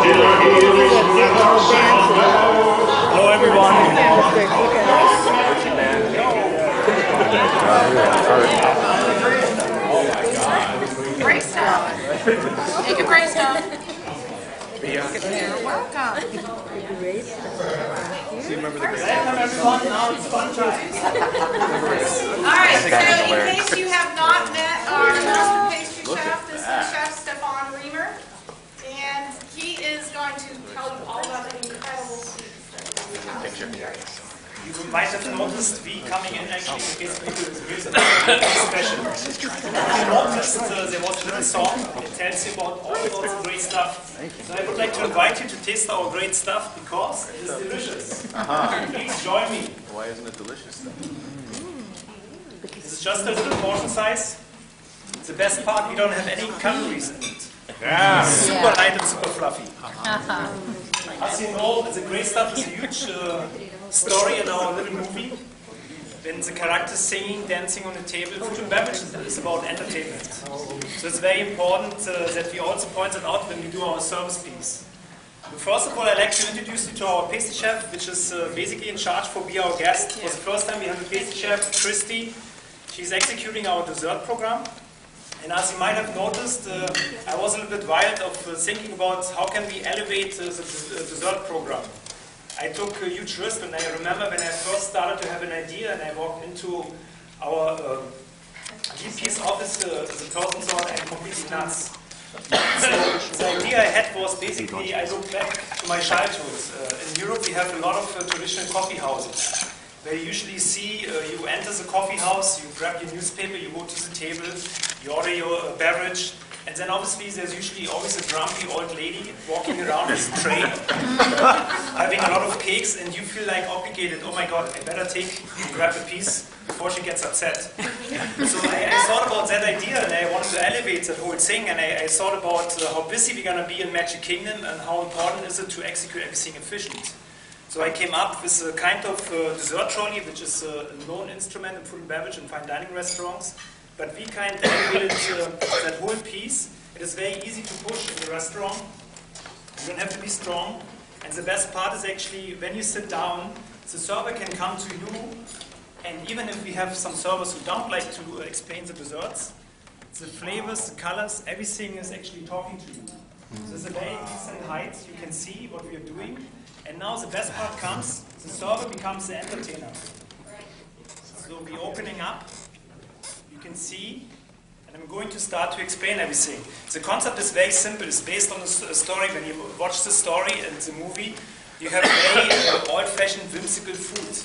Hello everyone. Great stuff. Take a great stuff. You're welcome. Welcome everyone. Now it's fun time. Alright, so in case you have not met our master pastry chef, this is Chef Stefan Riemer. And he is going to tell you all about the incredible sweets that we have. You might have noticed we coming in actually in case people is special. You noticed there was a little song. It tells you about all sorts of great stuff. So I would like to invite you to taste our great stuff because it is delicious. Please join me. Why isn't it delicious then? This is just a little portion size. It's the best part, we don't have any calories in it. Yeah. Super light and super fluffy. As you know, the great stuff is a huge story in our little movie. When the characters singing, dancing on the table, food and beverage is about entertainment. So it's very important that we also point it out when we do our service piece. First of all, I'd like to introduce you to our pastry chef, which is basically in charge for Be Our Guest. For the first time we have a pastry chef, Christy. She's executing our dessert program. And as you might have noticed, I was a little bit wild of thinking about how can we elevate the dessert program. I took a huge risk, and I remember when I first started to have an idea and I walked into our VP's office, the person thought I'm completely nuts. So the idea I had was basically, I look back to my childhood. In Europe we have a lot of traditional coffee houses. Where you usually see, you enter the coffee house, you grab your newspaper, you go to the table, you order your beverage, and then obviously there's usually always a grumpy old lady walking around with a tray, having a lot of cakes, and you feel like obligated, oh my god, I better grab a piece before she gets upset. So I thought about that idea, and I wanted to elevate that whole thing, and I thought about how busy we're going to be in Magic Kingdom, and how important is it to execute everything efficient. So I came up with a kind of dessert trolley, which is a known instrument in food and beverage and fine dining restaurants. But we kind of elevated that whole piece. It is very easy to push in the restaurant. You don't have to be strong. And the best part is actually when you sit down, the server can come to you. And even if we have some servers who don't like to explain the desserts, the flavors, the colors, everything is actually talking to you. So there's a very decent height. You can see what we are doing. And now the best part comes, the server becomes the entertainer. So we're opening up, you can see, and I'm going to start to explain everything. The concept is very simple, it's based on a story. When you watch the story and the movie, you have very old-fashioned, whimsical food.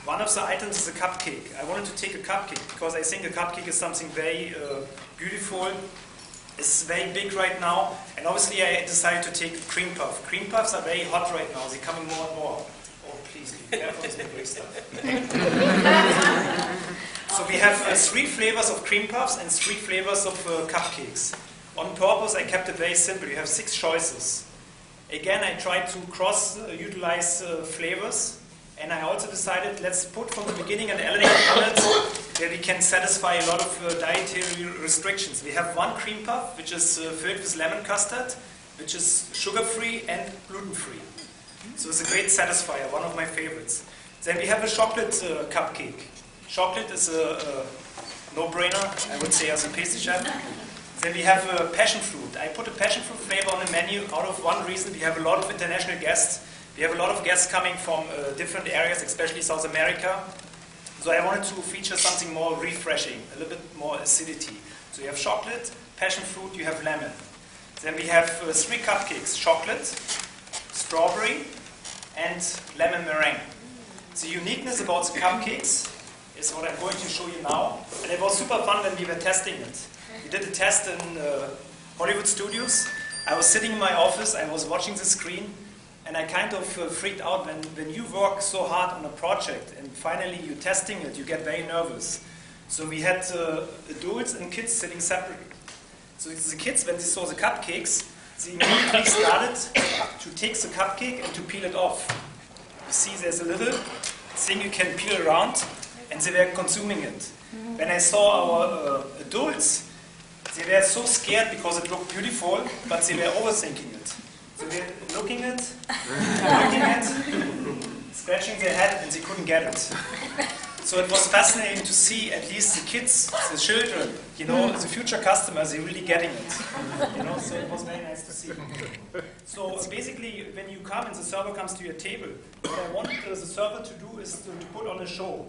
One of the items is a cupcake. I wanted to take a cupcake because I think a cupcake is something very beautiful. It's very big right now, and obviously I decided to take a cream puff. Cream puffs are very hot right now, they're coming more and more. Oh, please be careful, it's great stuff. So we have 3 flavors of cream puffs and 3 flavors of cupcakes. On purpose, I kept it very simple. You have 6 choices. Again, I tried to cross-utilize flavors, and I also decided let's put from the beginning an element on it where we can satisfy a lot of dietary restrictions. We have 1 cream puff which is filled with lemon custard, which is sugar-free and gluten-free. So it's a great satisfier, one of my favorites. Then we have a chocolate cupcake. Chocolate is a no-brainer, I would say, as a pastry chef. Then we have passion fruit. I put a passion fruit flavor on the menu out of one reason. We have a lot of international guests. We have a lot of guests coming from different areas, especially South America. So I wanted to feature something more refreshing, a little bit more acidity. So you have chocolate, passion fruit, you have lemon. Then we have 3 cupcakes, chocolate, strawberry, and lemon meringue. The uniqueness about the cupcakes is what I'm going to show you now. And it was super fun when we were testing it. We did a test in Hollywood studios. I was sitting in my office, I was watching the screen, and I kind of freaked out when you work so hard on a project and finally you're testing it, you get very nervous. So we had adults and kids sitting separately. So the kids, when they saw the cupcakes, they immediately started to take the cupcake and to peel it off. You see there's a little thing you can peel around, and they were consuming it. When I saw our adults, they were so scared because it looked beautiful, but they were overthinking it. So they're looking at, scratching their head, and they couldn't get it. So it was fascinating to see at least the kids, the children, you know, the future customers, they're really getting it. You know, so it was very nice to see. So basically, when you come and the server comes to your table, what I want the server to do is to put on a show.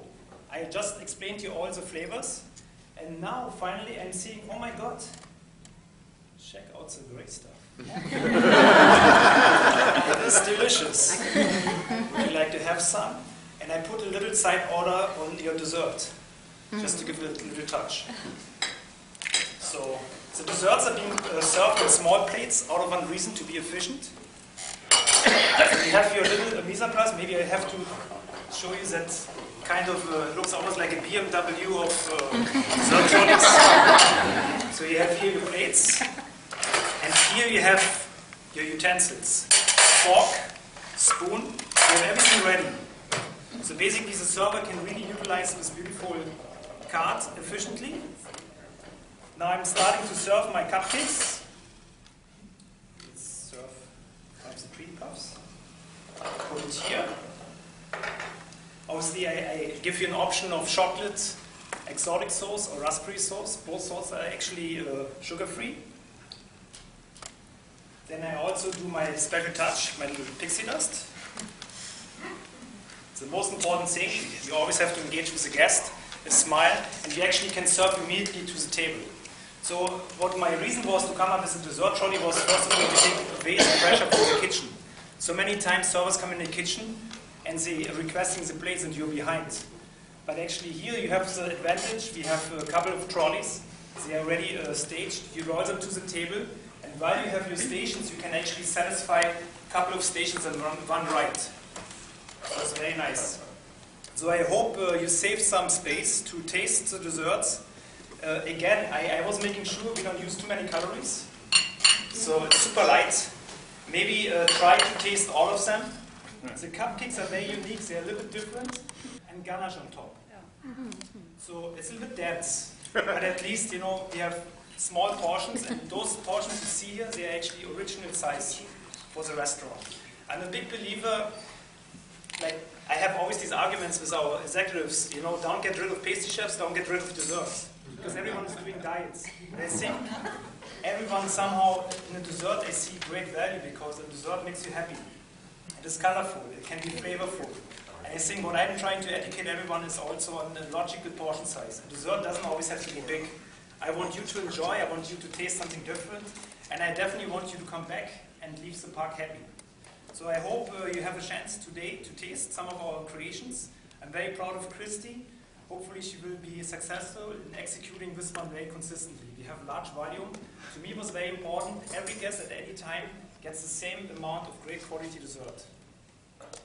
I just explained to you all the flavors, and now finally I'm seeing, oh my God, check out the great stuff. It is delicious. Would you like to have some? And I put a little side order on your dessert, just to give it a little touch. So the desserts are being served in small plates out of one reason, to be efficient. So you have your little mise en place. Maybe I have to show you that kind of looks almost like a BMW of dessert trolleys. So you have here your plates, and here you have your utensils. Fork, spoon, you have everything ready. So basically the server can really utilize this beautiful cart efficiently. Now I'm starting to serve my cupcakes. Let's serve perhaps the pre-puffs. Put it here. Obviously I give you an option of chocolate, exotic sauce or raspberry sauce. Both sauces are actually sugar-free. Then I also do my special touch, my little pixie dust. The most important thing, you always have to engage with the guest, a smile, and you actually can serve immediately to the table. So what my reason was to come up with a dessert trolley was, first of all, to take away the pressure from the kitchen. So many times servers come in the kitchen and they are requesting the plates and you're behind. But actually here you have the advantage, we have a couple of trolleys, they are already staged, you roll them to the table, and while you have your stations, you can actually satisfy a couple of stations and one right. That's very nice. So I hope you saved some space to taste the desserts. Again, I was making sure we don't use too many calories. So it's super light. Maybe try to taste all of them. The cupcakes are very unique, they're a little bit different. And ganache on top. So it's a little bit dense. But at least, you know, we have small portions, and those portions you see here, they are actually original size for the restaurant. I'm a big believer. Like, I have always these arguments with our executives, you know, don't get rid of pastry chefs, don't get rid of desserts. Because everyone is doing diets. And I think everyone somehow in a dessert, they see great value because a dessert makes you happy. It is colorful, it can be flavorful. And I think what I'm trying to educate everyone is also on the logical portion size. A dessert doesn't always have to be big. I want you to enjoy, I want you to taste something different, and I definitely want you to come back and leave the park happy. So I hope you have a chance today to taste some of our creations. I'm very proud of Christy. Hopefully she will be successful in executing this one very consistently. We have large volume. To me it was very important. Every guest at any time gets the same amount of great quality dessert.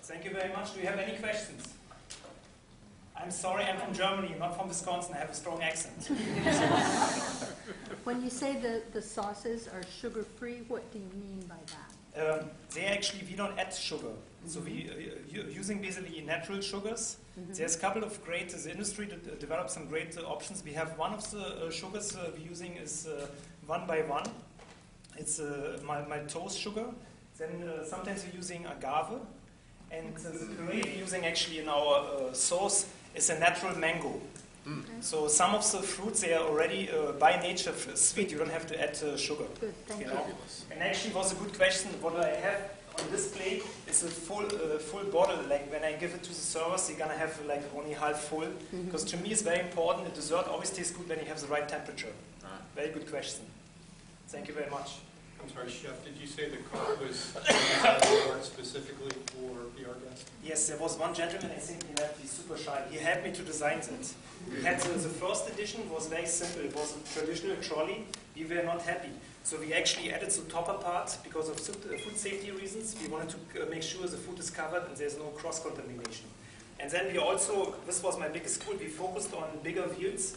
Thank you very much. Do you have any questions? I'm sorry, I'm from Germany, not from Wisconsin. I have a strong accent. When you say the sauces are sugar-free, what do you mean by that? We don't add sugar. So you're using basically natural sugars. There's a couple of great, the industry developed some great options. We have one of the sugars we're using is 1 by 1. It's maltose sugar. Then sometimes we're using agave. And the puree we're using actually in our sauce is a natural mango. So some of the fruits, they are already by nature sweet. You don't have to add sugar. Good, thank you. And actually, it was a good question. What I have on display is a full bottle. Like when I give it to the servers, they're gonna have like only half full. Because to me, it's very important. The dessert always tastes good when you have the right temperature. Very good question. Thank you very much. I'm sorry, Chef, did you say the cart was designed specifically for PR guests? Yes, there was one gentleman, I think he had to be super shy. He helped me to design it. He had the first edition was very simple. It was a traditional trolley. We were not happy. So we actually added the topper part because of food safety reasons. We wanted to make sure the food is covered and there's no cross-contamination. And then we also, this was my biggest goal, we focused on bigger wheels.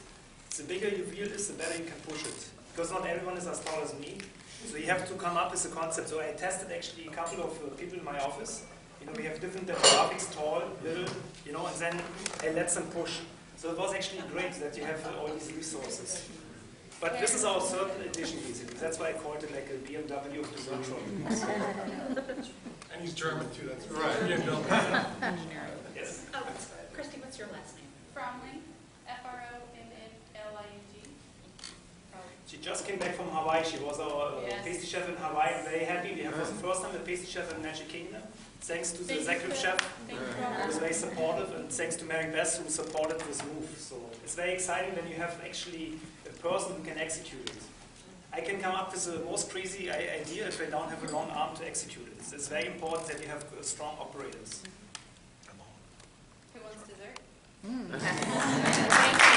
The bigger your wheel is, the better you can push it. Because not everyone is as tall as me. So you have to come up with a concept. So I tested actually a couple of people in my office. You know, we have different demographics, tall, little, you know, and then I let them push. So it was actually great that you have all these resources. But this is our third edition, basically. That's why I called it like a BMW of dessert shop. And he's German too, that's right. Yes. Oh, Christy, what's your last name? Fromling, F-R-O-M-N-L-I-N-G. She just came back from Hawaii. She was our pastry chef in Hawaii. I'm very happy. We have for the first time a pastry chef in Magic Kingdom. Thanks to the executive chef, who was very supportive, and thanks to Mary Beth, who supported this move. So it's very exciting when you have actually a person who can execute it. I can come up with the most crazy idea if I don't have a long arm to execute it. It's very important that you have strong operators. Who wants dessert? Thank you.